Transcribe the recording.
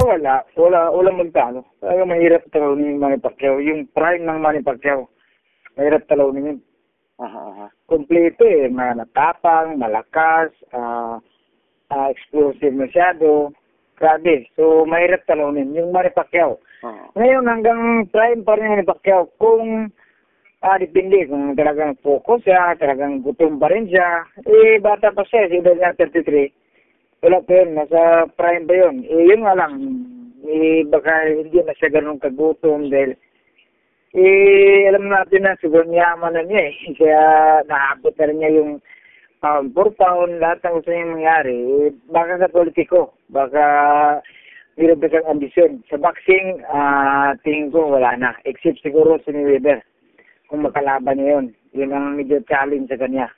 Walang magtalo. Talaga mahirap talunin yung Manny Pacquiao. Yung prime ng Manny Pacquiao, mahirap talunin yun. Kompleto eh. Matapang, malakas, explosive masyado. Grabe. So, mahirap talunin yung Manny Pacquiao. Ngayon, hanggang prime pa rin Manny Pacquiao. Kung depende kung talagang focus siya, talagang gutom pa rin siya. Bata pa siya, edad niya 33. Wala pa yun, nasa prime ba yun? Yun nga lang, baka hindi na siya ganun kagutom dahil, alam natin na siguro niyaman na niya eh. Kaya naabot na rin niya yung pound for pound, lahat ng gusto niya mangyari. Baka sa politiko, baka mayroon kang ambisyon. Sa boxing, tingin ko wala na, except siguro si Mayweather. Kung makalaban niya yun, yun ang medyo challenge sa kanya.